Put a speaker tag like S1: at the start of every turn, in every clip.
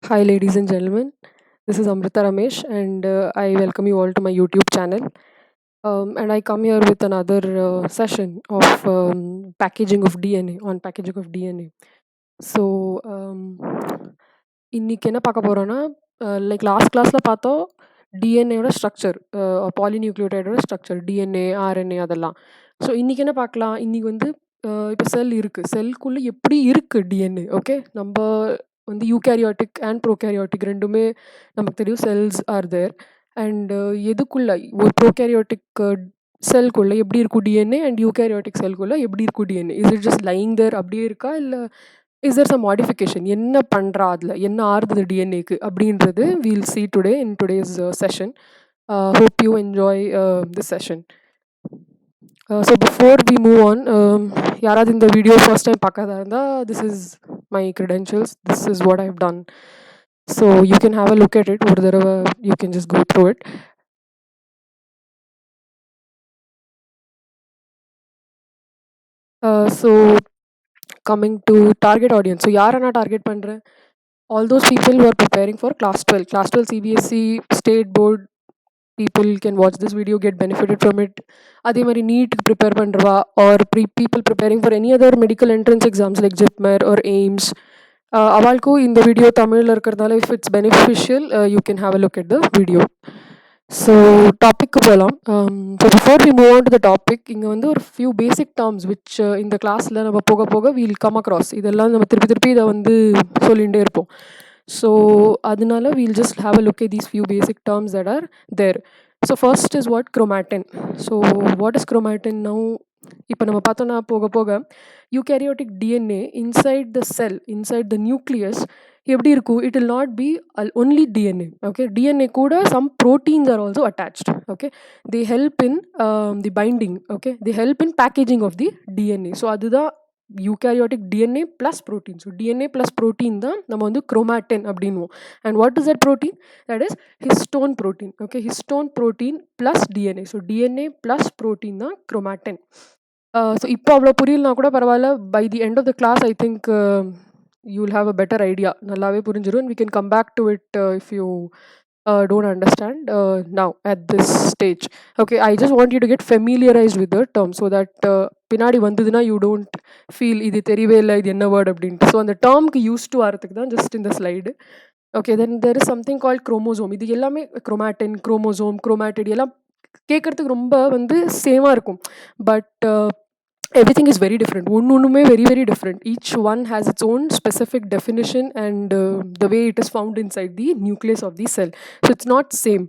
S1: Hi, ladies and gentlemen. This is Amrita Ramesh, and I welcome you all to my YouTube channel. And I come here with another session of packaging of DNA on packaging of DNA. So இன்னைக்கு என்ன பார்க்க போறோம்னா like last கிளாஸ்ல பார்த்தோம் டிஎன்ஏயோட structure, பாலிநியூக்ளியோடைடோட structure, DNA, RNA அதெல்லாம். So இன்னைக்கு என்ன பார்க்கலாம்? இன்னைக்கு வந்து இப்போ செல் இருக்கு, செல்குள்ள எப்படி இருக்கு டிஎன்ஏ? ஓகே, நம்ம வந்து யூகேரியாட்டிக் அண்ட் ப்ரோகேரியாட்டிக் ரெண்டுமே நமக்கு தெரியும். Cells R there. அண்ட் எதுக்குள்ள ஒரு ப்ரோகேரியாட்டிக் செல்குள்ள எப்படி இருக்கும் டிஎன்ஏ, அண்ட் யூகேரியாட்டிக் செல்குள்ள எப்படி இருக்கும் DNA? Is it just lying there அப்படியே இருக்கா, இல்லை இஸ் தேர் சம் மாடிஃபிகேஷன்? என்ன பண்ணுறா, அதில் என்ன ஆறுது டிஎன்ஏக்கு அப்படின்றது we'll see today in today's session. Hope you enjoy this session. So before we move on, யாராவது இந்த வீடியோ ஃபர்ஸ்ட் டைம் பார்க்காதா இருந்தால், this is my credentials, this is what I've done. So you can have a look at it. ஒரு தடவை you can just go through it. So coming to target audience. So யாரை நான் target பண்ணுறேன்? All those people who are preparing for class 12 CBSE state board people can watch this video, get benefited from it. அதே மாதிரி நீட்டுக்கு prepare பண்ணுறவா, or people preparing for any other medical entrance exams like JIPMER or AIMS, அவளுக்கும் இந்த video தமிழில் இருக்கிறதால if it's beneficial, you can have a look at the video. So டாபிக்கு போகலாம். So before we move on to the topic, இங்கே வந்து ஒரு few basic terms which இந்த கிளாஸில் நம்ம போக போக வீல் கம் அக்ராஸ். இதெல்லாம் நம்ம திருப்பி இதை வந்து சொல்லிகிட்டே இருப்போம். ஸோ அதனால wheel just have a look at these few basic terms that are there. So first is what? Chromatin. So what is chromatin now? இப்போ நம்ம பார்த்தோன்னா போக போக யூகேரியோட்டிக் டிஎன்ஏ இன்சைட் த செல், இன்சைட் த நியூக்ளியஸ் எப்படி இருக்கும்? It will not be only DNA. Okay, DNA கூட some proteins are also attached. Okay, the help in the binding. Okay, the help in packaging of the DNA. So அதுதான் eukaryotic DNA plus protein. So DNA plus protein தான் நம்ம வந்து chromatin அப்படின்வோம். And what is that protein? That is histone protein. Okay, histone protein plus DNA. So DNA plus protein தான் chromatin. So இப்போ அவ்வளோ புரியலனா கூட பரவாயில்ல, by the end of the class I think you will have a better idea. நல்லாவே புரிஞ்சிடும். And we can come back to it if you don't understand now at this stage. Okay, I just want you to get familiarized with the term so that பின்னாடி வந்ததுன்னா you don't feel இது தெரியவே இல்லை, இது என்ன word அப்படின்ட்டு. So அந்த டேர்முக்கு use to ஆகிறதுக்கு தான் ஜஸ்ட் இந்த slide. Okay, then there is something called chromosome. இது எல்லாமே குரோமாட்டின், குரோமோசோம், குரோமாட்டிட் எல்லாம் கேட்குறதுக்கு ரொம்ப வந்து சேமாக இருக்கும். But everything is very different. ஒன்றுமே very very different. Each one has its own specific definition and the way it is found inside the nucleus of the cell. So it's not same.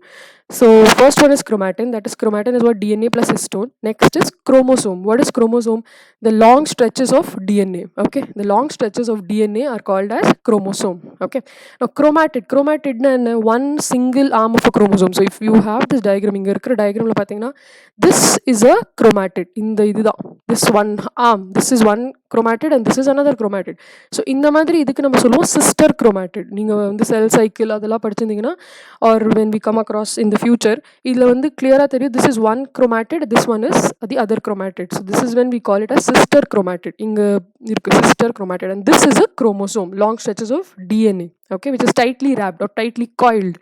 S1: So first one is chromatin. That is, chromatin is what? DNA plus histone. Next is chromosome. What is chromosome? The long stretches of DNA. Okay, the long stretches of DNA are called as chromosome. Okay, now chromatid na one single arm of a chromosome. So if you have this diagram, inga irukra diagram la pathina, this is a chromatid. இந்த இதுதான் this one arm, this is one chromatid and this is another chromatid. So இந்த மாதிரி இதுக்கு நம்ம சொல்லுவோம் sister chromatid. நீங்கள் வந்து cell cycle அதெல்லாம் படிச்சிருந்தீங்கன்னா, R when we come across in the future, இதில் வந்து கிளியராக தெரியும் this is one chromatid, this one is the other chromatid. So this is when we call it as sister chromatid. இங்கே இருக்கு sister chromatid, and this is a chromosome, long stretches of DNA. Okay, which is tightly wrapped or tightly coiled.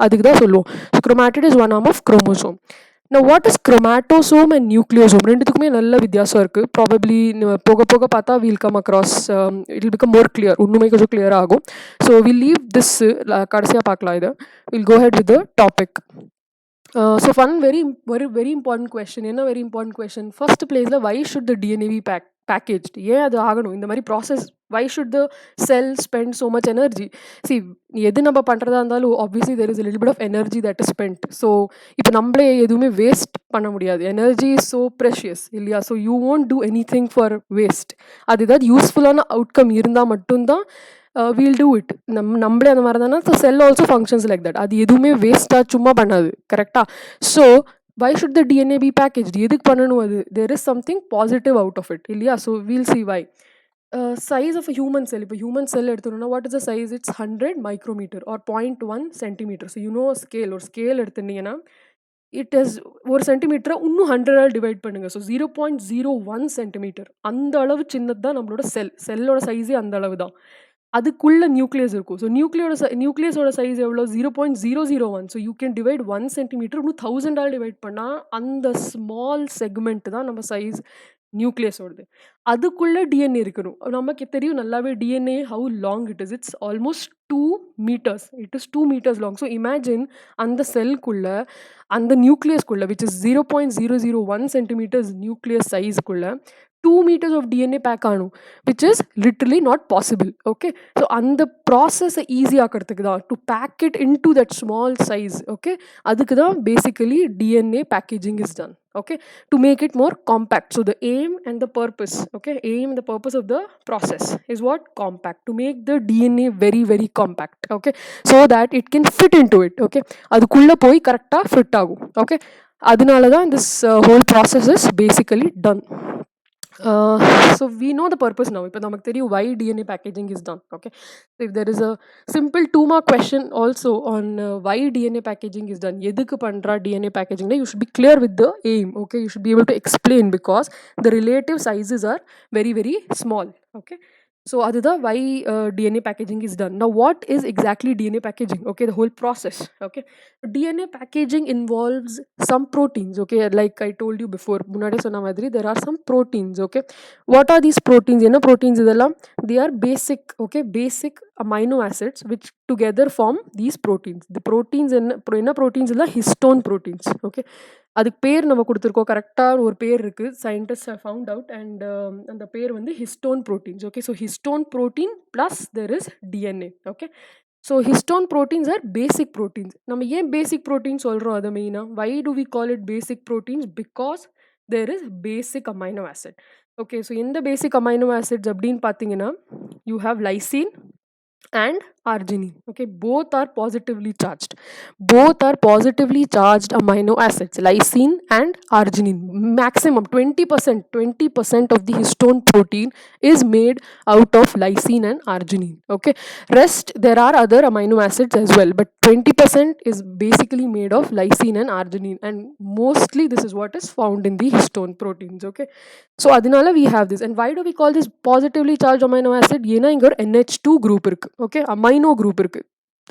S1: அதுக்கு தான் சொல்லுவோம். So chromatid is one arm of chromosome. Now what is chromatosome and nucleosome? ரெண்டுத்துக்குமே நல்ல வித்தியாசம் இருக்குது. Probably போக போக பார்த்தா we'll come across, it will become more clear. இன்னுமே கொஞ்சம் கிளியர் ஆகும். ஸோ வில் லீவ் திஸ், கடைசியாக பார்க்கலாம் இதை. We'll go ahead with the topic. So very important question. என்ன வெரி இம்பார்ட்டன்ட் கொஸ்டின்? ஃபர்ஸ்ட் பிளேஸில் why should the DNA be packaged? ஏன் அது ஆகணும் இந்த மாதிரி process? Why should the cell spend so much energy? See, எது நம்ம பண்ணுறதா இருந்தாலும் obviously there is a little bit of energy that is spent. So இப்போ நம்மளே எதுவுமே வேஸ்ட் பண்ண முடியாது. எனர்ஜி இஸ் ஸோ ப்ரெஷியஸ் இல்லையா? So you won't do anything for waste. அது ஏதாவது யூஸ்ஃபுல்லான அவுட்கம் இருந்தால் மட்டும்தான் வீல் டூ இட். நம்மளே அந்த மாதிரி தானே. So sell also functions like that. அது எதுவுமே வேஸ்ட்டாக சும்மா பண்ணாது. கரெக்டாக? So why should the DNA be packaged? எதுக்கு பண்ணணும் அது? there is something positive out of it இல்லையா? So we'll see why. Size of a human cell. இப்போ ஹியூமன் செல் எடுத்துட்டோம்னா, what is the size? It's 100 micrometre or 0.1 centimetre. So you know scale, ஒரு scale எடுத்துட்டீங்கன்னா it is ஒரு சென்டிமீட்டரை இன்னும் 100ஆல் divide பண்ணுங்கள். So 0.01 centimetre. அந்த அளவு சின்னது தான் நம்மளோட செல்லோட சைஸே அந்த அளவு தான். அதுக்குள்ள நியூக்ளியஸ் இருக்கும். ஸோ நியூக்ளியஸோட சைஸ் எவ்வளோ? 0.001. So you can divide 1 centimetre இன்னும் 1000 ஆல் டிவைட் பண்ணா, அந்த ஸ்மால் செக்மெண்ட் தான் நம்ம சைஸ் நியூக்ளியஸோடது. அதுக்குள்ள டிஎன்ஏ இருக்கணும். நமக்கு தெரியும் நல்லாவே DNA how long it is. It's almost 2 metres. It is 2 metres long. So imagine அந்த செல்குள்ள, அந்த நியூக்ளியஸ்குள்ள விச் இஸ் 0.001 சென்டிமீட்டர்ஸ் நியூக்ளியஸ் சைஸ்க்குள்ள 2 meters of DNA pack ஆனும், which is literally not possible. Okay, so அந்த process easy ஆக்கிறதுக்கு தான், to pack it into that small size. Okay, அதுக்கு தான் basically DNA packaging is done. Okay, to make it more compact. So the aim and the purpose, okay, aim and the purpose of the process is what? Compact. To make the DNA very very compact. Okay, so that it can fit into it. Okay, அதுக்குள்ள போய் கரெக்டாக fit ஆகும். Okay, அதனால தான் this whole process is basically done. So we know the purpose now. இப்போ நமக்கு தெரியும் why DNA packaging is done. Okay, so if there is a simple 2-mark question also on why DNA packaging is done, எதுக்கு பண்றா DNA packaging, you should be clear with the aim. Okay, you should be able to explain because the relative sizes are very very small. Okay, so அதுதான் why DNA packaging is done. Now what is exactly DNA packaging? Okay, the whole process. Okay, DNA packaging involves some proteins. Okay, like I told you before, முன்னாடி சொன்ன மாதிரி there are some proteins. Okay, what are these proteins? என்ன proteins இதெல்லாம்? They are basic. Okay, basic amino acids which together form these proteins. The proteins என்ன proteins எல்லாம்? Histone proteins. Okay, அதுக்கு பேர் நம்ம கொடுத்துருக்கோம். கரெக்டாக ஒரு பேர் இருக்குது, scientist have found out. And அந்த பேர் வந்து histone proteins. Okay, so histone protein plus there is DNA. Okay, so histone proteins are basic proteins. நம்ம ஏன் பேசிக் ப்ரோட்டீன் சொல்கிறோம்? அதை மெயினாக why do we call it basic proteins? Because there is basic amino acid. Okay, so எந்த basic amino acids அப்படின்னு பார்த்தீங்கன்னா, you have lysine and arginine. Okay, both are positively charged. Both are positively charged amino acids, lysine and arginine. Maximum 20% of the histone protein is made out of lysine and arginine. Okay, rest there are other amino acids as well, but 20% is basically made of lysine and arginine, and mostly this is what is found in the histone proteins. Okay, so adinala we have this. And why do we call this positively charged amino acid? ஏன்னா இங்க ஒரு NH2 group இருக்கு. Okay, amino group இருக்கு.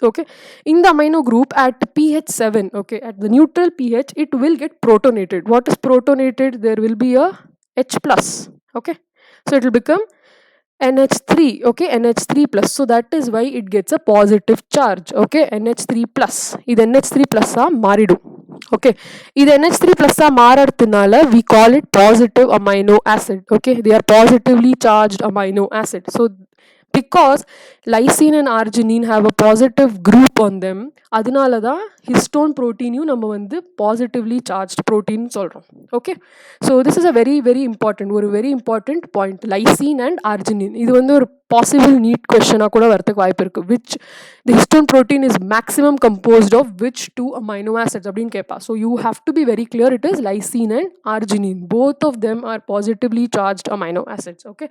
S1: Okay, in the amino group at pH 7, okay, at the neutral pH it will get protonated. What is protonated? There will be a H plus. Okay, so it will become NH3. Okay, NH3 plus. So that is why it gets a positive charge. Okay, NH3 plus. இது NH3 plus ஆ மாறிடும். Okay, இது NH3 plus ah மாறதுனால we call it positive amino acid. Okay, they are positively charged amino acid. So because lysine and arginine have a positive group on them, அதனால தான் histone protein-யும் நம்ம வந்து positively charged protein சொல்றோம். Okay, so this is a very very important, ஒரு very important point, lysine and arginine. இது வந்து ஒரு possible neat question-ஆ கூட வரதுக்கு வாய்ப்பு இருக்கு. Which the histone protein is maximum composed of which two amino acids அப்படின்னு கேட்பா. So you have to be very clear, it is lysine and arginine. Both of them are positively charged amino acids. Okay,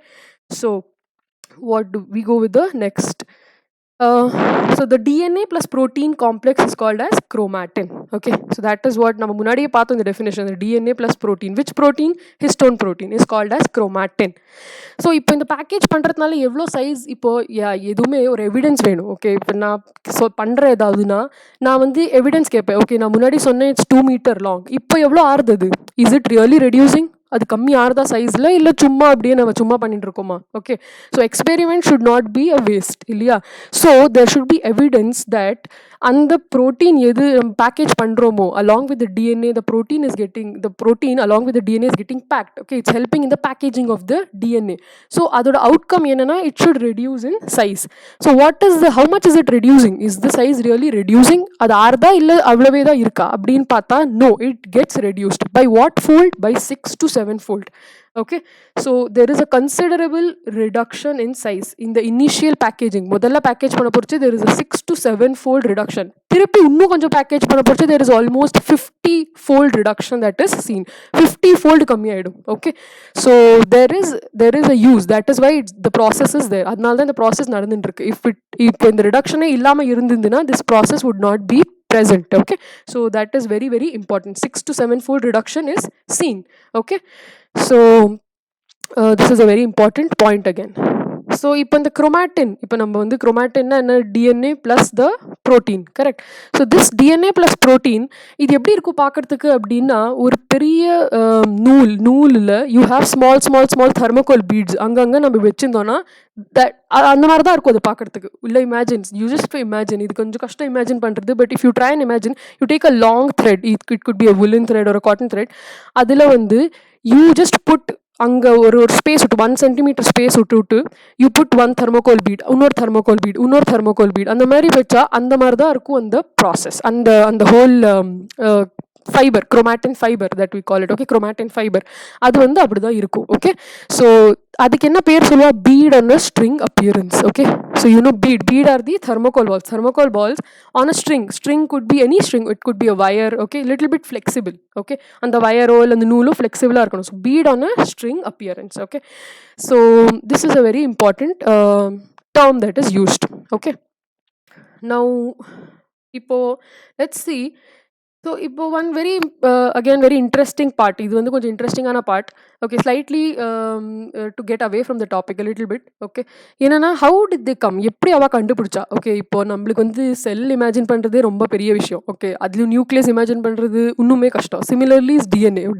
S1: so what do we go with the next? So the DNA plus protein complex is called as chromatin. Okay, so that is what நம்ம முன்னாடியே பார்த்தோம் இந்த definition. The DNA plus protein, which protein? Histone protein is called as chromatin. So இப்போ இந்த package பண்ணுறதுனால எவ்வளோ size? இப்போ எதுவுமே ஒரு எவிடன்ஸ் வேணும். ஓகே, இப்போ நான் பண்ணுற ஏதாவதுன்னா நான் வந்து எவிடன்ஸ் கேட்பேன். ஓகே, நான் முன்னாடி சொன்னேன் இட்ஸ் 2 மீட்டர் லாங், இப்போ எவ்வளோ ஆறுது? Is it really reducing? அது கம்மி ஆறுதா சைஸில், இல்லை சும்மா அப்படியே நம்ம சும்மா பண்ணிட்டு இருக்கோமா? Okay, so experiment should not be a waste இல்லையா? So there should be evidence that அந்த ப்ரோட்டீன் எது நம்ம பேக்கேஜ் பண்ணுறோமோ along with the DNA, the protein along with the DNA is getting packed. Okay, it's helping in the packaging of the DNA. So அதோட outcome என்னன்னா it should reduce in size. So how much is it reducing? Is the size really reducing? அது ஆறுதா இல்லை அவ்வளவே தான் இருக்கா அப்படின்னு பார்த்தா no, it gets reduced. By what fold? By 6 to 7 fold. Okay, so there is a considerable reduction in size in the initial packaging. முதல்ல package பண்ண போச்சு there is a 6 to 7 fold reduction. திருப்பி இன்னும் கொஞ்சம் பேக்கேஜ் பண்ண போச்சு there is almost 50 fold reduction that is seen. 50 fold கம்மி ஆயிடும். Okay, so there is a use, that is why the process is there. அதனால தான் இந்த ப்ராசஸ் நடந்துட்டு இருக்கு. இப்போ இந்த ரிடக்ஷனே இல்லாம இருந்ததுன்னா this process would not be present. Okay, so that is very very important. 6 to 7 fold reduction is seen. Okay, so this is a very important point again. So இப்போ இந்த குரோமாட்டின், இப்போ நம்ம வந்து குரோமாட்டின்னா என்ன, DNA plus the protein, correct. So this DNA plus protein இது எப்படி இருக்கும் பார்க்கறதுக்கு அப்படின்னா, ஒரு பெரிய நூலில் you have small small small thermocol beads அங்கங்கே நம்ம வச்சுருந்தோன்னா அந்த மாதிரி தான் இருக்கும் அது பார்க்கறதுக்கு. இல்லை இமேஜின், யூ ஜஸ்ட் இமேஜின், இது கொஞ்சம் கஷ்டம் இமேஜின் பண்ணுறது. But if you try and imagine, you take a long thread, it could be a woolen thread ஒரு காட்டன் த்ரெட். அதில் வந்து யூ ஜஸ்ட் புட் அங்கே ஒரு ஸ்பேஸ் விட்டு 1 centimeter ஸ்பேஸ் விட்டு யூ புட் 1 தெர்மோகோல் பீட், இன்னொரு தெர்மோகோல் பீட், இன்னொரு thermocol beat, அந்த மாதிரி வச்சா அந்த மாதிரி தான் இருக்கும் அந்த ப்ராசஸ். அந்த whole fibre, chromatin fibre that we call it, okay, chromatin fibre அது வந்து அப்படி தான் இருக்கும். ஓகே, ஸோ அதுக்கு என்ன பேர் சொல்லுவா, bead on a string appearance. Okay, so you know bead are the thermocol balls on a string could be any string, it could be a wire, okay, little bit flexible. Okay, and the wire or and the noolo flexible இருக்கணும். So bead on a string appearance. Okay, so this is a very important term that is used. Okay, now இப்போ let's see. So இப்போ one very again very interesting part, இது வந்து கொஞ்சம் இன்ட்ரெஸ்டிங்கான part. Okay, slightly to get away from the topic little bit. Okay, என்னன்னா how did they come, எப்படி அவள் கண்டுபிடிச்சா. ஓகே, இப்போ நம்மளுக்கு வந்து செல் இமேஜின் பண்ணுறதே ரொம்ப பெரிய விஷயம். ஓகே, அதுலேயும் நியூக்ளியஸ் இமேஜின் பண்ணுறது இன்னுமே கஷ்டம். சிமிலர்லி இஸ்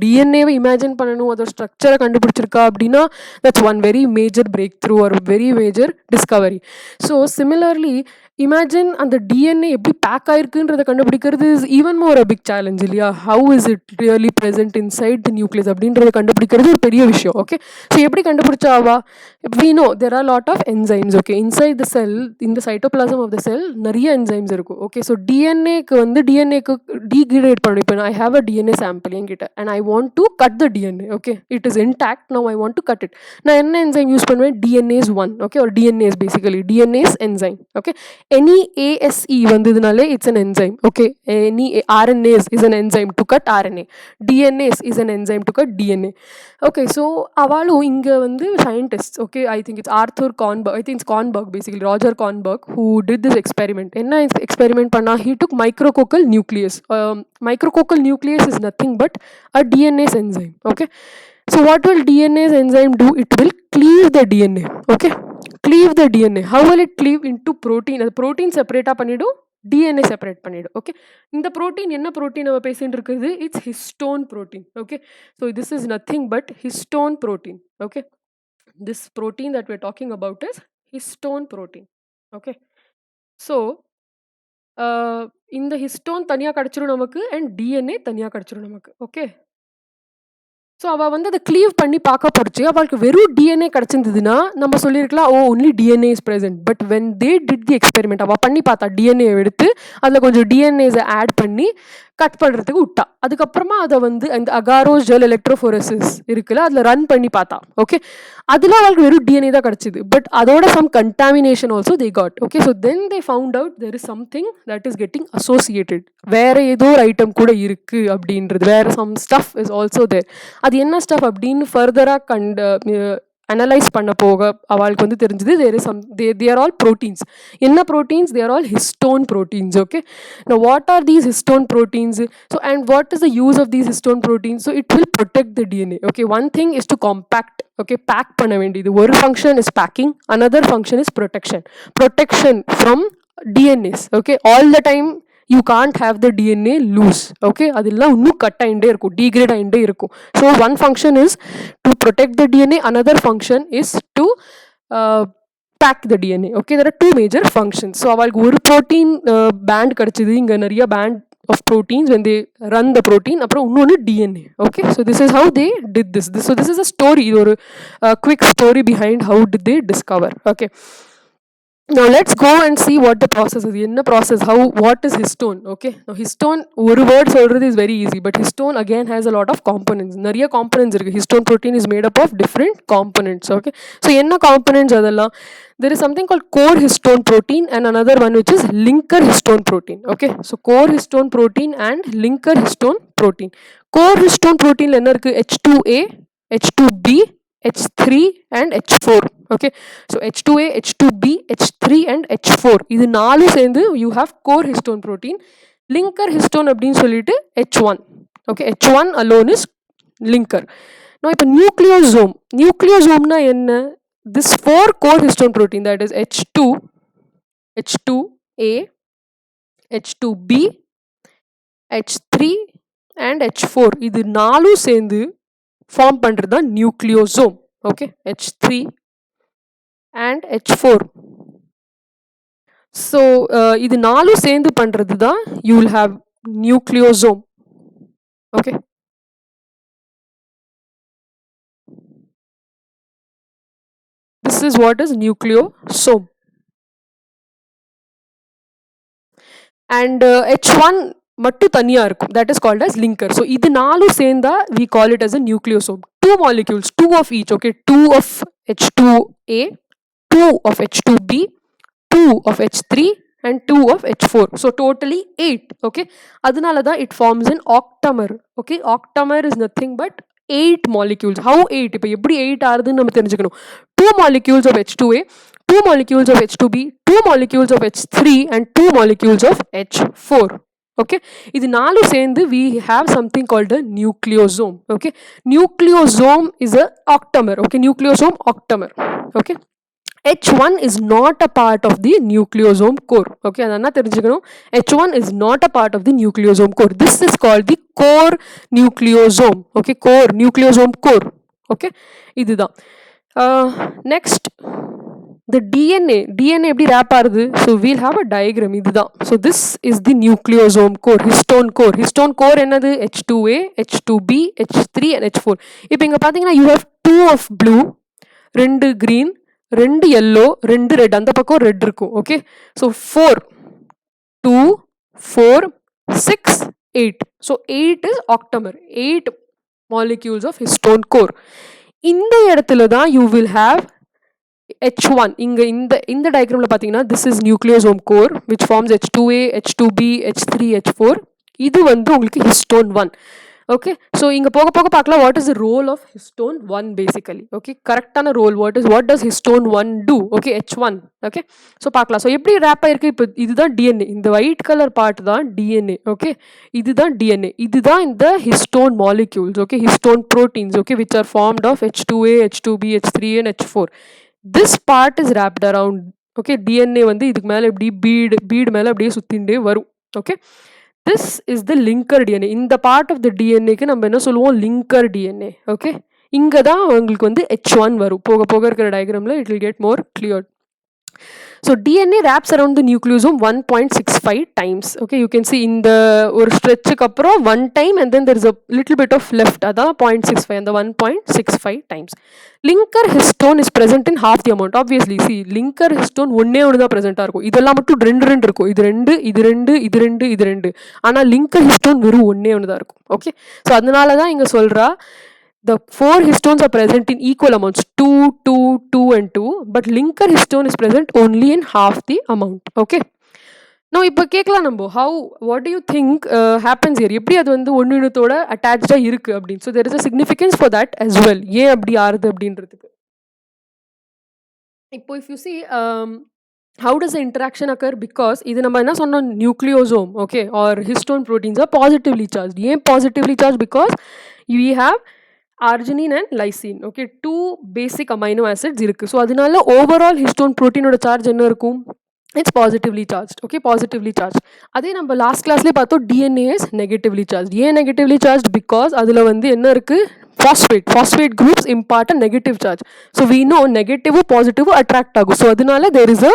S1: டிஎன்ஏவை இமேஜின் பண்ணணும், அதோட ஸ்ட்ரக்சரை கண்டுபிடிச்சிருக்கா அப்படின்னா that's one very major breakthrough or very major discovery. So similarly imagine அந்த டிஎன்ஏ எப்படி பேக் ஆயிருக்குன்றதை கண்டுபிடிக்கிறது is even more a big challenge இல்லையா. How is it really present inside the nucleus அப்படின்றத கண்டுபிடிக்கிறது ஒரு பெரிய விஷயம். ஓகே, ஸோ எப்படி கண்டுபிடிச்சாவா, we know there are a lot of enzymes. Okay, inside the cell, in the cytoplasm of the cell நிறைய enzymes இருக்கும். ஓகே, ஸோ டிஎன்ஏக்கு வந்து டிஎன்ஏக்கு டீக்ரேட் பண்ணணும். இப்போ I have a DNA sample என்கிட்ட and I want to cut the DNA. Okay, it is intact, now I want to cut it. நான் என்ன enzyme use பண்ணுவேன், DNase 1. Okay, or DNase basically DNase enzyme. Okay, any ASE வந்ததுனாலே it's an enzyme. Okay, any RNase is an enzyme to cut RNA. DNase is an enzyme to cut DNA. Okay, so அவளும் இங்கே வந்து scientists, okay, I think it's Arthur Kornberg, I think it's Kornberg basically, Roger Kornberg, who did this experiment. என்ன experiment பண்ணா, he took micrococcal nucleus. Micrococcal nucleus is nothing but a DNase enzyme. Okay, so what will DNase enzyme do, it will cleave the DNA. Okay, cleave the DNA. How will it cleave into protein? அது protein separate பண்ணிடும், DNA separate பண்ணிடும். Okay, இந்த protein என்ன protein நம்ம பேசிட்டு இருக்குது, it's histone protein. Okay, so this is nothing but histone protein. Okay, this protein that we're talking about is histone protein. Okay, so இந்த histone தனியாக கிடச்சிரும் நமக்கு அண்ட் டிஎன்ஏ தனியாக கிடச்சிரும் நமக்கு. ஓகே, ஸோ அவள் வந்து அதை க்ளீவ் பண்ணி பார்க்க போச்சு, அவளுக்கு வெறும் டிஎன்ஏ கிடச்சிருந்ததுன்னா நம்ம சொல்லியிருக்கலாம், oh only DNA is present. But when they did the experiment, அவள் பண்ணி பார்த்தா, டிஎன்ஏ எடுத்து அதில் கொஞ்சம் டிஎன்ஏஸை ஆட் பண்ணி கட் பண்ணுறதுக்கு விட்டா. அதுக்கப்புறமா அதை வந்து அந்த அகாரோஸ் ஜெல் எலக்ட்ரோஃபோரசிஸ் இருக்குல்ல, அதில் ரன் பண்ணி பார்த்தா. ஓகே, அதில் அவளுக்கு வெறும் டிஎன்ஏ தான் கிடச்சிது, பட் அதோட some contamination also they got. Okay, so then they found out there is something that is getting associated, வேறு ஏதோ ஒரு ஐட்டம் கூட இருக்குது அப்படின்றது, வேறு some stuff is also there. அது என்ன ஸ்டஃப் அப்படின்னு ஃபர்தராக அனலைஸ் பண்ண போக அவளுக்கு வந்து தெரிஞ்சது, there is some they are all proteins. என்ன proteins, they are all histone proteins. Okay, now what are these histone proteins? So and what is the use of these histone proteins? So it will protect the DNA. Okay, one thing is to compact. Okay, pack பண்ண வேண்டியது, ஒரு function is packing, another function is protection from DNAs. Okay, all the time you can't have the DNA loose. Okay, அதெல்லாம் இன்னும் cut ஆகிட்டே இருக்கும், degrade ஆகிட்டே இருக்கும். So one function is to protect the DNA, another function is to pack the DNA. Okay, there are two major functions. So அவளுக்கு ஒரு protein pant கிடச்சிது, இங்கே நிறைய pant of proteins when they run the protein, அப்புறம் இன்னொன்று DNA. Okay, so this is how they did this. So this is a story, இது ஒரு quick story behind how did they discover. Okay, now let's go and see what the process is. என்ன process, how, what is histone? Okay, now histone ஒரு word சொல்றது is very easy, but histone again has a lot of components. நிறைய components இருக்கு. Histone protein is made up of different components. Okay, so என்ன components அதெல்லாம், there is something called core histone protein and another one which is linker histone protein. Okay, so core histone protein and linker histone protein. core histone protein என்ன இருக்கு, H2A, H2B, H3 and H4. Okay, so H2A, H2B, H3 and H4 இது நாலு சேர்ந்து you have core histone protein. linker histone அப்படின்னு சொல்லிட்டு H1. Okay, H1 alone is linker. now இப்போ நியூக்ளியோசோம்னா என்ன, this 4 core histone protein, that is H2, H2A, H2B, H3 and H4, இது நாலும் சேர்ந்து ஃபார்ம் பண்றது தான் nucleosome. Okay, H3 and H4. So இது நாலும் சேர்ந்து பண்றது தான் you will have nucleosome. Okay, this is what is nucleosome. And H1 மட்டும் தனியா இருக்கும், that is called as linker. So இது நாலும் சேர்ந்தா we call it as a nucleosome. 2 molecules, 2 of each. Okay, 2 of H2A, 2 of H2B, 2 of H3 and 2 of H4. So totally 8. Okay, அதனால தான் it forms an octamer. Okay, octamer is nothing but 8 molecules. How 8? இப்போ எப்படி 8 ஆகுதுன்னு நம்ம தெரிஞ்சுக்கணும். 2 molecules of H2A, 2 molecules of H2B, 2 molecules of H3 and 2 molecules of H4. Okay, இது நாலு சேர்ந்து we have something called a nucleosome. Okay, nucleosome is a octamer. Okay, nucleosome octamer. Okay, H1 is not a part of the nucleosome core. Okay, adana therinjikkanum. H1 is not a part of the nucleosome core. This is called the core nucleosome. Okay, core nucleosome core. Okay, idudha. Next, the DNA எப்படி wrap ஆகுது? So we'll have a diagram. இதுதான். So this is the nucleosome core, histone core. Histone core என்னது? H2A, H2B, H3 and H4. இப்போ இங்க பாத்தீங்கன்னா you have 2 of blue, 2 green, 2 yellow, 2 red. அந்த பக்கம் red இருக்கும். Okay, so 4, 2, 4, 6, 8. So 8 is octamer, 8 molecules of histone core. இந்த இடத்துல தான் you will have H1. இங்க இந்த diagramல பாத்தீங்கன்னா this is nucleosome core which forms H2A, H2B, H3, H4. இது வந்து உங்களுக்கு histone 1. Okay, so இங்க போக போக பார்க்கலாம் what is the role of histone 1 basically. Okay, கரெக்டான role what does histone 1 do? Okay, H1. Okay, so பார்க்கலாம். So எப்படி wrap ஆயிருக்கு? இப்போ இதுதான் DNA, இந்த white color part தான் DNA. Okay, இதுதான் DNA, இதுதான் இந்த histone molecules. Okay, histone proteins. Okay, which are formed of H2A, H2B, H3 and H4. This part is wrapped around. Okay, DNA வந்து இதுக்கு மேல இப்படி bead மேல அப்படியே சுத்திண்டே வரும். Okay, this is the linker DNA. இந்த part of the DNA க்கு நம்ம என்ன சொல்லுவோம்? linker DNA. Okay, இங்க தான் உங்களுக்கு வந்து H1 வரும். போக போக இருக்கிற diagramல it will get more clear. So DNA wraps around the nucleosome 1.65 times. Okay, you can see in the ஒரு stretchக்கு அப்புறம் 1 time and then there is a little bit of left. அதான் 0.65 and the 1.65 times. Linker histone is present in half the amount. Obviously, see, linker histone ஒன்னே ஒன்று தான் present இருக்கும். இதெல்லாம் மட்டும் ரெண்டு இருக்கும். இது ரெண்டு. ஆனா linker histone வெறும் ஒன்னே ஒன்று தான் இருக்கும். Okay, so அதனால தான் இங்க சொல்றா the 4 histones are present in equal amounts, 2, 2, 2 and 2, but linker histone is present only in half the amount. Okay, now இப்போ கேட்கலாம் நம்ம what do you think happens here? எப்படி அது வந்து ஒன்னுத்தோட attached இருக்கு அப்படின்னு. So there is a significance for that as well. ஏன் அப்படி ஆறுது அப்படின்றதுக்கு. இப்போ if you see how does the interaction occur? Because இது நம்ம என்ன சொன்னோம், nucleosome, okay, or histone proteins are positively charged. ஏன் positively charged? Because we have arginine and lysine. Okay, 2 basic amino acids இருக்கு. So அதனால overall histone protein ஓட charge என்ன இருக்கும்? It's positively charged. Okay, positively charged. அதே நம்ம last classல பார்த்தோம் DNA is negatively charged. ஏன் negatively charged? Because அதுல வந்து என்ன இருக்கு? Phosphate groups impart a negative charge. So we know negative positive attract ஆகும். So அதனால there is a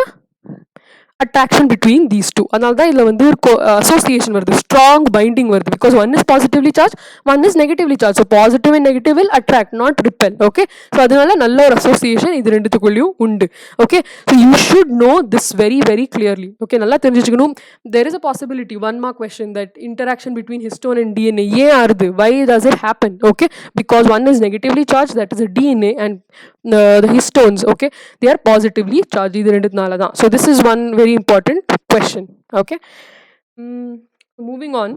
S1: attraction between these two. அதனால தான் இதுல வந்து ஒரு association வருது, strong binding வருது, because one is positively charged, one is negatively charged. So positive and negative will attract, not repel. Okay, so அதனால நல்ல ஒரு association இது ரெண்டுத்துக்குள்ளேயும் உண்டு. Okay, so you should know this very very clearly. Okay, நல்லா தெரிஞ்சுக்கணும். There is a possibility, one more question, that interaction between histone and DNA ஏன் ஆறுது? Why does it happen? Okay, because one is negatively charged, that is a DNA, and the histones, okay, they are positively charged. இது ரெண்டுனால தான். So this is one very important question. Okay, moving on.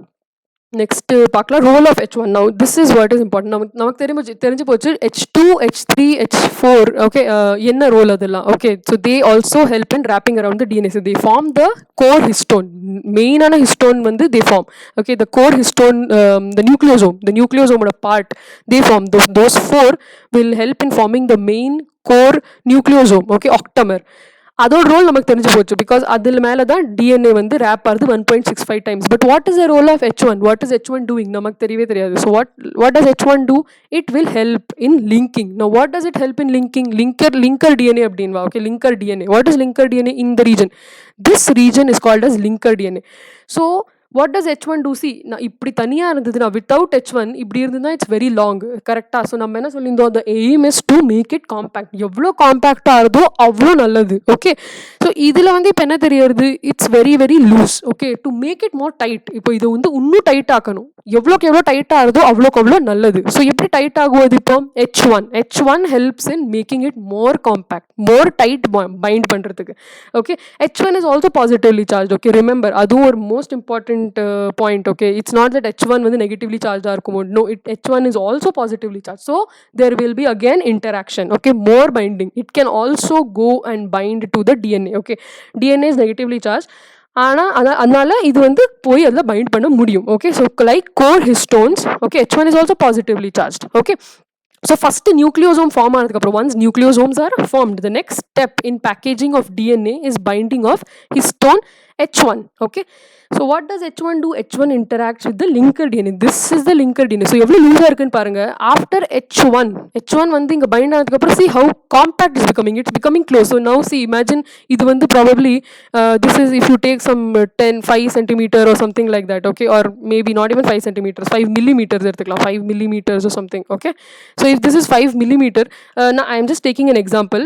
S1: Next பார்க்கலாம் role of H1. Now this is what is important. நமக்கு தெரிஞ்சு போச்சு H2, H3, H4. Okay, என்ன role அதெல்லாம்? Okay, so they also help in wrapping around the DNA. They form the core histone. மெயினான histone வந்து they form. Okay, the core histone, the நியூக்ளியோசோமோட part they form. Those four will help in forming the main core nucleosome. Okay, octamer. அதோட role நமக்கு தெரிஞ்சு போச்சு because அதில் மேலே தான் டிஎன்ஏ வந்து ரேப் ஆகுது 1.65 times. But what is the role of H1? What is H1 doing? நமக்கு தெரியவே தெரியாது. So what does H1 do? It will help in linking. No what does it help in linking? Linker DNA அப்படின்வா. Okay, linker DNA. What is linker DNA? In the region, this region is called as linker DNA. So what does H1 do? See, நான் இப்படி தனியாக இருந்ததுன்னா without H1 இப்படி இருந்ததுன்னா it's very long. கரெக்டாக? So நம்ம என்ன சொல்லியிருந்தோம்? The aim is to make it compact. எவ்வளோ காம்பேக்டாக ஆகுதோ அவ்வளோ நல்லது. ஓகே, ஸோ இதில் வந்து இப்போ என்ன தெரியறது? It's very very loose. Okay, to make it more tight. இப்போ இது வந்து இன்னும் டைட் ஆக்கணும். எவ்வளோக்கு எவ்வளோ டைட் ஆகுதோ அவ்வளோக்கு அவ்வளோ நல்லது. ஸோ எப்படி டைட் ஆகுவது? இப்போ H1 helps in making it more compact, more tight bind பண்ணுறதுக்கு. Okay, H1 is also positively charge. Okay, remember, அதுவும் ஒரு most important point. Okay, it's not that H1 வந்து நெகட்டிவ்லி சார்ஜாக இருக்கும். No, H1 is also positively charge. So there will be again interaction. Okay, more binding. It can also go and bind to the DNA. Okay, DNA is negatively charged. ஆனால் அதனால இது வந்து போய் அதில் bind பண்ண முடியும். Okay, so like core histones. Okay, H1 is also positively charge. Okay, so first nucleosome form ஆனதுக்கப்புறம், once nucleosomes are formed, the next step in packaging of DNA is binding of histone H1. Okay, so what does H1 do? H1 interacts with the linker DNA. This is the linker DNA. So எவ்வளோ லூஸாக இருக்குன்னு பாருங்க. After H1 வந்து இங்கே find ஆனதுக்கப்புறம் see how compact is becoming. It's becoming close. So now see, imagine இது வந்து probably this is if you take some 5 centimeter or something like that. Okay, or maybe not even 5 centimeters, 5 millimeters எடுத்துக்கலாம், 5 millimeters or something. Okay, so if this is 5 millimeter, now I am just taking an example.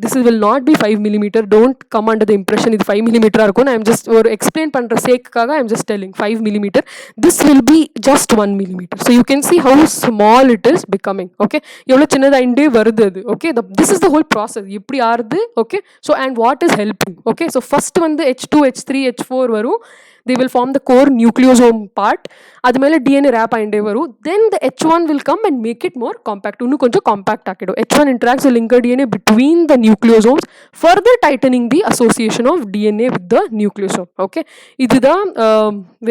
S1: This will not be 5 millimeter. Don't come under the impression இது 5 millimeter இருக்கும். I am just ஒரு explain பண்ணுற சேக்காக I am just telling 5 millimeter. This will be just 1 millimeter. So you can see how small it is becoming. Okay, எவ்வளோ சின்னதாயிண்டே வருது அது. Okay, this is the whole process. இப்படி ஆறுது. Okay, so and what is helping? Okay, so first வந்து H2, H3, H4 வரும். they will form the core nucleosome part. அது மேலே DNA wrap ஆகிண்டே வரும். then the H1 will come and make it more compact. இன்னும் கொஞ்சம் compact ஆக்கிடும். H1 interacts with linker DNA between the nucleosomes, further tightening the association of DNA with the nucleosome. Okay, இதுதான்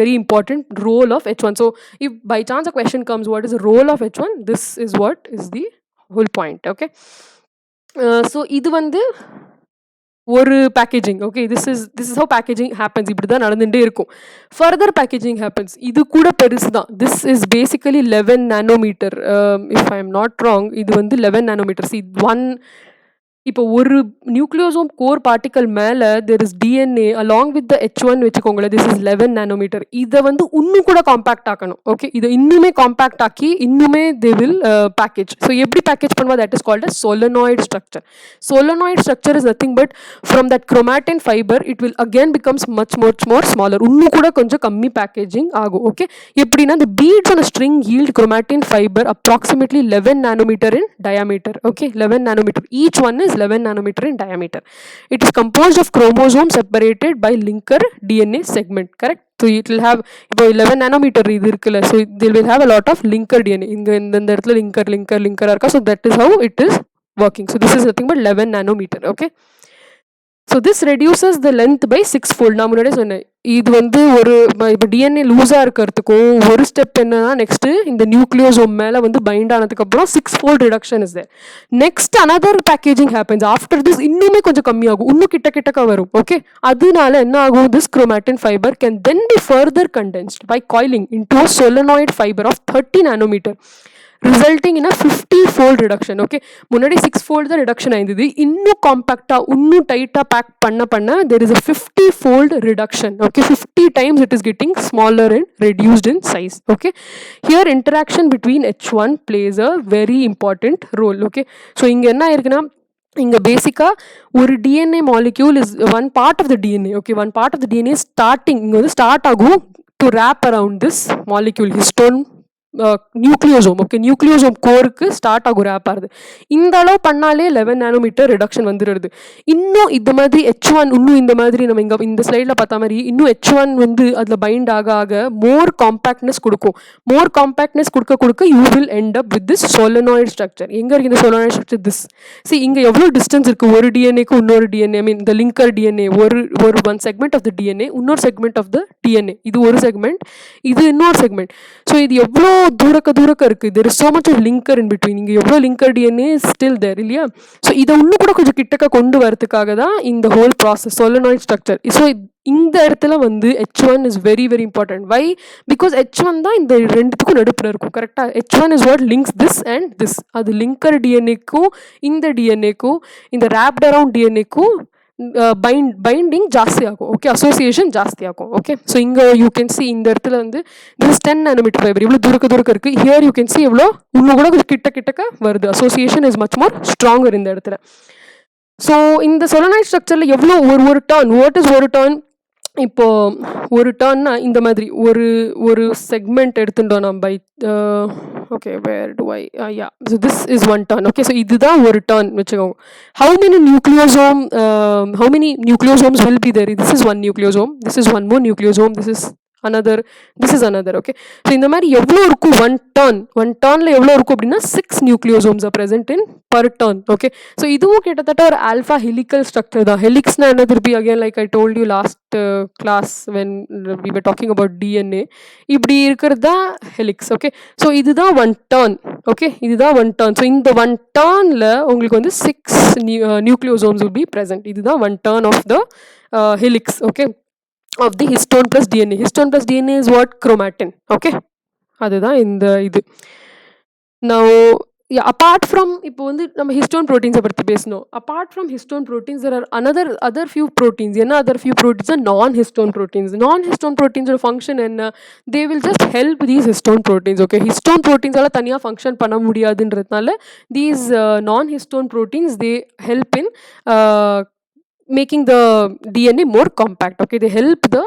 S1: very important role of H1. So if by chance a question comes, what is the role of H1? This is what is the whole point. Okay, so இது வந்து ஒரு packaging. Okay, this is how packaging happens. இப்படி தான் நடந்துகிட்டே இருக்கும். Further packaging happens. இது கூட பெருசு தான். This is basically 11 nanometer. If I am not wrong, இது வந்து 11 nanometers. இப்போ ஒரு நியூக்ளியோசோம் கோர் பார்ட்டிக்கல் மேலே there is DNA along with the H1 வச்சுக்கோங்களேன். This is 11 nanometer. இதை வந்து இன்னும் கூட காம்பேக்ட் ஆக்கணும். ஓகே, இதை இன்னுமே காம்பேக்ட் ஆக்கி இன்னுமே தே வில் பேக்கேஜ். ஸோ எப்படி பேக்கேஜ் பண்ணுவா? That is called a solenoid structure. Solenoid structure is nothing but from that chromatin fiber it will again becomes much more smaller. இன்னும் கூட கொஞ்சம் கம்மி பேக்கேஜிங் ஆகும். ஓகே, எப்படின்னா the beads on a string yield chromatin fiber approximately 11 nanometer in diameter. Okay, 11 nanometer. Each one is 11 nanometer in diameter. It is composed of chromosomes separated by linker DNA segment. Correct? So it will have இப்போ 11 nanometer இது இருக்குல்ல. So they will have a lot of linker DNA. இந்த இடத்துல linker இருக்கா. So that is how it is working. So this is nothing but 11 nanometer. Okay, so this reduces the length by 6-fold. நான் முன்னாடியே சொன்னேன், இது வந்து ஒரு இப்போ டிஎன்ஏ லூஸாக இருக்கிறதுக்கும் ஒரு ஸ்டெப் என்னன்னா, நெக்ஸ்ட்டு இந்த நியூக்ளியோசோம் மேலே வந்து பைண்ட் ஆனதுக்கப்புறம் 6-fold reduction is there. Next another packaging happens. After this இன்னுமே கொஞ்சம் கம்மியாகும், இன்னும் கிட்டக்க வரும். ஓகே, அதனால என்ன ஆகும்? This chromatin fiber can then be further condensed by coiling into a solenoid fiber of 30 nanometer, resulting in a 50-fold reduction. Okay, முன்னாடி 6-fold தான் ரிடக்ஷன் ஆயிருந்தது. இன்னும் காம்பேக்டாக இன்னும் டைட்டாக பேக் பண்ண there is a 50-fold reduction. Okay, 50 times it is getting smaller and reduced in size. Okay, here interaction between H1 plays a very important role. Okay, so இங்கே என்ன ஆயிருக்குன்னா, இங்கே பேசிக்காக ஒரு DNA molecule is one part of the DNA. Okay, one part of the DNA starting இங்கே வந்து start ஆகும் to wrap around this molecule histone nucleosome. Okay, nucleosome கோருக்கு ஸ்டார்ட் ஆகும் ரேப் ஆகுது. இந்த அளவு பண்ணாலே 11 நானோமீட்டர் ரிடக்ஷன் வந்துடுது. இன்னும் இந்த மாதிரி H1 இன்னும் இந்த மாதிரி நம்ம இங்கே இந்த ஸ்லைடில் பார்த்த மாதிரி இன்னும் H1 வந்து அதில் பைண்ட் ஆக ஆக மோர் காம்பேக்ட்னஸ் கொடுக்கும். மோர் காம்பேக்ட்னஸ் கொடுக்க கொடுக்க you will end up with this solenoid structure. எங்கே இருக்குது இந்த சோலனாய்டு ஸ்ட்ரக்சர்? திஸ் சி இங்கே எவ்வளோ டிஸ்டன்ஸ் இருக்குது ஒரு டிஎன்ஏக்கு இன்னொரு டிஎன்ஏ, ஐ மீன் இந்த லிங்கர் டிஎன்ஏ ஒரு ஒரு one segment of the DNA இன்னொரு செக்மெண்ட் ஆஃப் த டிஎன்ஏ, இது ஒரு செக்மெண்ட், இது இன்னொரு செக்மெண்ட். ஸோ இது எவ்வளோ தூரக்க இருக்குது. There is so much of linker in between. இங்கே எவ்வளோ லிங்கர் டிஎன்ஏ ஸ்டில் தேர் இல்லையா? ஸோ இதை இன்னும் கூட கொஞ்சம் கிட்டக்க கொண்டு வரதுக்காக தான் இந்த whole process solenoid structure. So இந்த இடத்துல வந்து H1 is very very important. Why? Because H1 தான் இந்த ரெண்டுத்துக்கும் நடுப்புற இருக்கும். கரெக்டாக H1 is what links this and this. அது லிங்கர் டிஎன்ஏக்கும் இந்த டிஎன்ஏக்கும் இந்த ரேப்ட் அரவுண்ட் டிஎன்ஏக்கும் பைண்டிங் ஜாஸ்தி ஆகும். ஓகே, அசோசியேஷன் ஜாஸ்தி ஆகும். ஓகே, ஸோ இங்கே யூ கேன் சி இந்த இடத்துல வந்து திஸ் 10 நானோமீட்டர் ஃபைபர் இவ்வளோ தூரக்க இருக்குது. ஹியர் யூ கேன் சி எவ்வளோ இன்னும் கூட கிட்டக்க வருது. Association is much more stronger இந்த இடத்துல. ஸோ இந்த சோலனாய்டு ஸ்ட்ரக்சரில் எவ்வளோ ஒரு டர்ன், வாட் இஸ் ஒரு டர்ன்? இப்போ ஒரு டர்ன்னா இந்த மாதிரி ஒரு செக்மெண்ட் எடுத்துட்டோம் நம்ம. Okay, where do I yeah, so this is one turn. Okay, so இதுதான் ஒரு டர்ன் வச்சுக்கோங்க. How many nucleosomes will be there? This is one nucleosome, this is one more nucleosome, this is another. Okay, so இந்த மாதிரி எவ்வளோ இருக்கும் one டர்னில் எவ்வளோ இருக்கும் அப்படின்னா 6 nucleosomes are present in per turn. Okay, so இதுவும் கிட்டத்தட்ட ஒரு ஆல்ஃபா ஹெலிக்கல் ஸ்ட்ரக்சர் தான். ஹெலிக்ஸ்னா என்ன திருப்பி again like I told you last class when we were talking about DNA, இப்படி இருக்கிறது தான் ஹெலிக்ஸ். ஓகே, ஸோ இதுதான் ஒன் டர்ன். ஓகே, இதுதான் ஒன் டர்ன். ஸோ இந்த ஒன் டர்னில் உங்களுக்கு வந்து 6 நியூக்ளியோசோம்ஸ் வில் பி ப்ரெசென்ட். இதுதான் one turn of the helix. Okay, of the histone plus DNA. Histone plus DNA is what? Chromatin. Okay, அதுதான் இந்த இது. Now apart from இப்போ வந்து நம்ம ஹிஸ்டோன் ப்ரோட்டீன்ஸை பற்றி பேசணும். apart from histone proteins there are other few proteins. என்ன other few proteins? non-histone proteins. non-histone proteins ஓட ஃபங்க்ஷன் என்ன? they will just help these histone proteins. okay, histone proteins ஆல தனியாக ஃபங்க்ஷன் பண்ண முடியாதுன்றதுனால these non-histone proteins they help in making the DNA more compact. Okay, they help the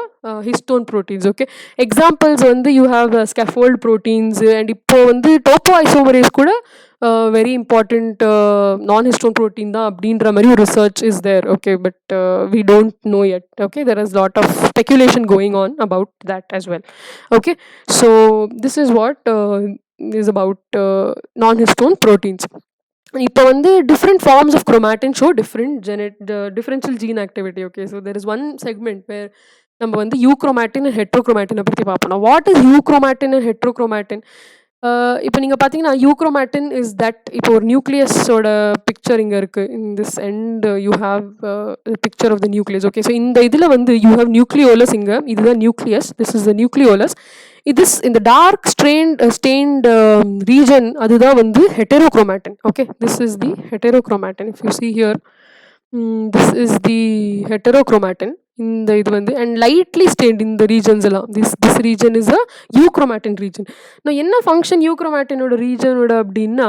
S1: histone proteins. Okay, examples வந்து you have scaffold proteins and இப்போ வந்து topoisomerase கூட very important non-histone protein தான் அப்படின்ற மாதிரி ஒரு research is there. Okay, but we don't know yet. Okay, there is lot of speculation going on about that as well. Okay, so this is what is about non-histone proteins. இப்போ வந்து different forms of chromatin show different differential gene activity. Okay, so there is one segment where நம்ம வந்து euchromatin and heterochromatin பற்றி பார்ப்போம். what is euchromatin and heterochromatin? இப்போ நீங்கள் பார்த்தீங்கன்னா euchromatin is that இப்போ ஒரு நியூக்ளியஸோட பிக்சர் இங்கே இருக்குது. in this end you have a picture of the nucleus. okay, so இந்த இதில் வந்து you have nucleolus. இங்கே இதுதான் nucleus, this is the nucleolus. this in the dark stained region அதுதான் வந்து heterochromatin. okay, this is the heterochromatin. if you see here, this is the heterochromatin. இந்த இது வந்து and lightly stained in the regions எல்லாம் this region is a euchromatin region. now என்ன function euchromatin ஓட region ஓட அப்படின்னா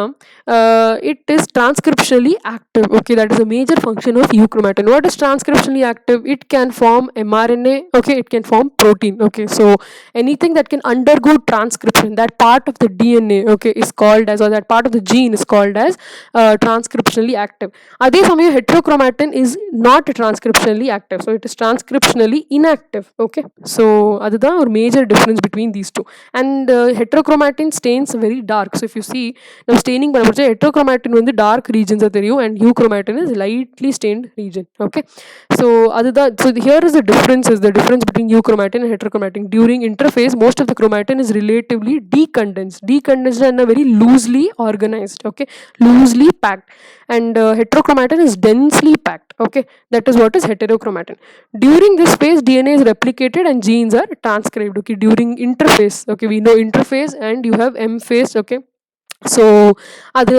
S1: it is transcriptionally active. okay, that is a major function of euchromatin. what is transcriptionally active? it can form mRNA. okay, it can form protein. okay, so anything that can undergo transcription, that part of the DNA okay is called as, or that part of the gene is called as transcriptionally active. அதே சமயம் heterochromatin is not transcriptionally active, so it is transcriptionally inactive. okay, so அதுதான் ஒரு major difference between these two. and heterochromatin stains very dark. so if you see நம்ம staining பண்ண முடிச்சா heterochromatin வந்து dark regions தெரியும் and euchromatin is lightly stained region. okay, so அதுதான். so here is the difference between euchromatin and heterochromatin. during interphase most of the chromatin is relatively decondensed and very loosely organized. okay, loosely packed. and heterochromatin is densely packed. okay, that is what is heterochromatin. during this phase DNA is replicated and genes are transcribed. okay, during interphase, okay, we know interphase and you have M phase. okay, so அது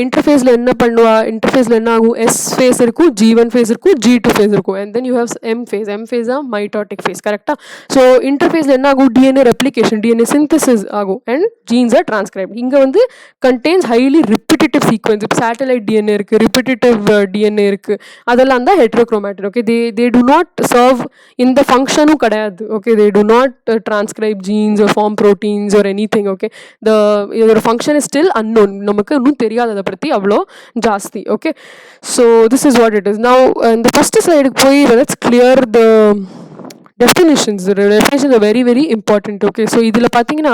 S1: இன்டர்ஃபேஸில் என்ன பண்ணுவா, இன்டர்ஃபேஸில் என்ன ஆகும், S face இருக்கும், G1 face இருக்கும், G2 phase இருக்கும், and then you have M phase தான் mitotic phase, கரெக்டாக. ஸோ இன்டர்ஃபேஸில் என்ன ஆகும், டிஎன்ஏ ரெப்ளிகேஷன், டிஎன்ஏ சிந்தசிஸ் ஆகும், அண்ட் ஜீன்ஸ் ஆர் டிரான்ஸ்கிரைப். இங்கே வந்து கண்டெய்ன்ஸ் ஹைலி ரிப்பிட்டேட்டிவ் சீக்வன்ஸ். இப்போ சேட்டலைட் டிஎன்ஏ இருக்குது, ரிப்பிட்டேட்டிவ் டிஎன்ஏ இருக்குது, அதெல்லாம் தான் heterochromatin. Okay, they do not serve இந்த ஃபங்க்ஷனும் கிடையாது. Okay, they do not transcribe genes or form proteins or any thing. Okay, இதோட ஃபங்க்ஷன் இஸ் ஸ்டில் அன்னோன், நமக்கு இன்னும் தெரியாது அதை பற்றி அவ்வளோ ஜாஸ்தி. Okay, so this is what it is. Now இந்த ஃபஸ்ட்டு ஸ்லைடுக்கு போய் let's clear the definitions. The definitions are very very important. Okay, so இதில் பார்த்தீங்கன்னா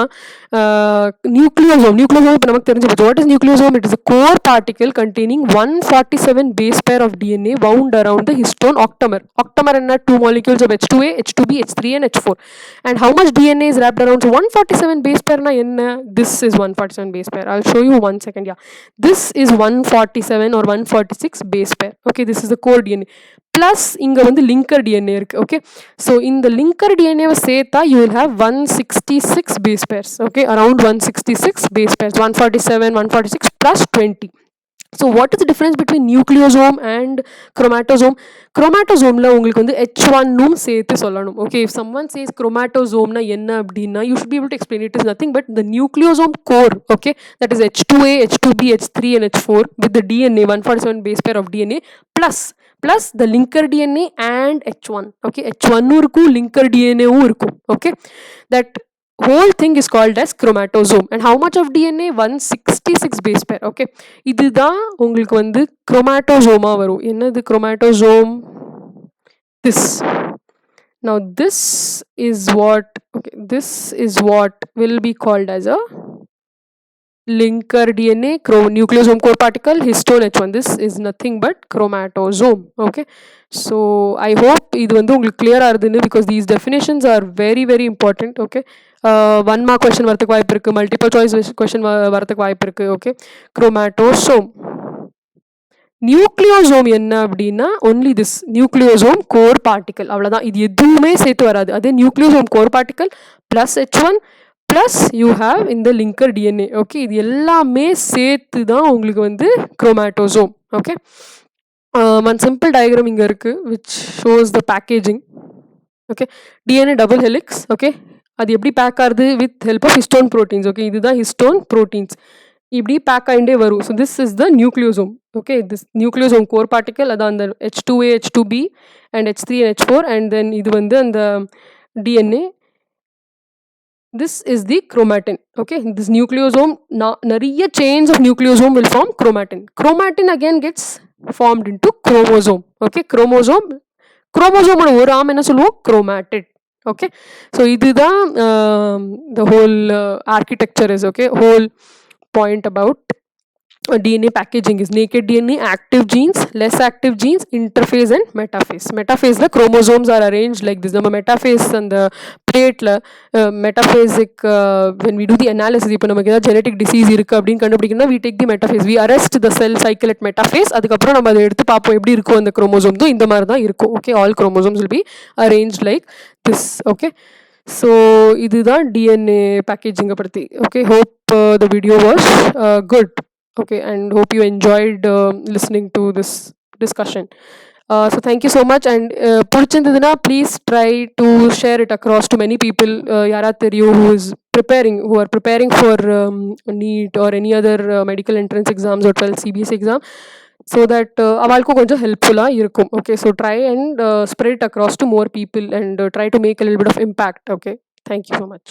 S1: nucleosome இப்போ நமக்கு தெரிஞ்சு போச்சு. What is nucleosome? It is a core particle containing 147 base pair of DNA wound around the histone octamer. Octamer என்ன, 2 molecules of H2A, H2B, H3 and H4. And how much DNA is wrapped around? So 147 base pair na என்ன, this is 147 base pair. I'll show you one second. Yeah, this is 147 or 146 base pair. Okay, this is the core DNA. Plus இங்கே வந்து linker DNA இருக்குது. Okay, so இந்த linker டிஎன்ஏவை சேர்த்தா you will have 166 base pairs. Okay, around 166 base pairs, 147, 146 plus 20. So what is the difference between nucleosome and chromatosome? குரோமாட்டோசோமில் உங்களுக்கு வந்து H1னும் சேர்த்து சொல்லணும். ஓகே, இஃப் சம்ஒன் சேஸ் குரோமாட்டோசோம்னா என்ன அப்படின்னா, you should be able to explain it is nothing but the nucleosome core. Okay, that is H2A, H2B, H3 and H4 with the DNA 147 base pair of DNA plus the linker DNA and H1. Okay, H1 இருக்கும், linker DNA-வும் இருக்கும். Okay, that whole thing is called as chromatosome. And how much of DNA? 166 base pair. Okay, இதுதான் உங்களுக்கு வந்து chromatosome வரும். என்னது chromatosome? This. Now this is what will be called as a linker DNA, nucleosome core particle, histone H1. This is nothing but chromatosome. Okay, so I hope இது வந்து உங்களுக்கு clear ஆகுதுன்னு, because these definitions are very very important. Okay, 1 mark question வரதுக்கு வாய்ப்பு இருக்குது, multiple choice question வரதுக்கு வாய்ப்பு இருக்குது. Okay, chromatosome. நியூக்ளியோசோம் என்ன அப்படின்னா, only this nucleosome core particle, அவ்வளோதான். இது எதுவுமே சேர்த்து வராது. அதே nucleosome core particle plus H1 plus you have இந்த லிங்கர் டிஎன்ஏ. ஓகே, இது எல்லாமே சேர்த்து தான் உங்களுக்கு வந்து chromatosome. Okay, one simple diagram இங்கே இருக்குது which shows the packaging. Okay, DNA double helix. Okay, அது எப்படி பேக் ஆகுது? With help of histone proteins. Okay, இதுதான் ஹிஸ்டோன் ப்ரோட்டீன்ஸ், இப்படி பேக் ஆகிட்டே வரும். So this is the nucleosome. Okay, this nucleosome core particle, அதான் அந்த H2A, H2B and H3 and H4, and then இது வந்து அந்த DNA. This is the chromatin. Okay, this nucleosome, nariya chains of nucleosome will form chromatin. Chromatin again gets formed into chromosome. Okay, chromosome ஒரு ஆம் என்ன சொல்லுவோம்? chromatid. Okay, so இதுதான் the whole architecture is. Okay, whole point about DNA packaging is naked DNA, active genes, less active genes, interphase and metaphase. Metaphase la chromosomes are arranged like this. நம்ம metaphase and the plate la metaphasic when we do the analysis, இப்போ நமக்கு ஏதாவது genetic disease இருக்கு அப்படின்னு கண்டுபிடிக்கணும்னா we take the metaphase, we arrest the cell cycle at metaphase. அதுக்கப்புறம் நம்ம அதை எடுத்து பார்ப்போம் எப்படி இருக்கும் அந்த chromosome. இந்த மாதிரி தான் இருக்கும். Okay, all chromosomes will be arranged like this. Okay, so இதுதான் DNA packaging பற்றி. Okay, hope the video was good. Okay, and hope you enjoyed listening to this discussion. So thank you so much, and purichindaduna please try to share it across to many people yara theriyu who are preparing for NEET or any other medical entrance exams or 12 CBSE exam, so that avalku konja helpful irukum. Okay, so try and spread it across to more people and try to make a little bit of impact. Okay, thank you so much.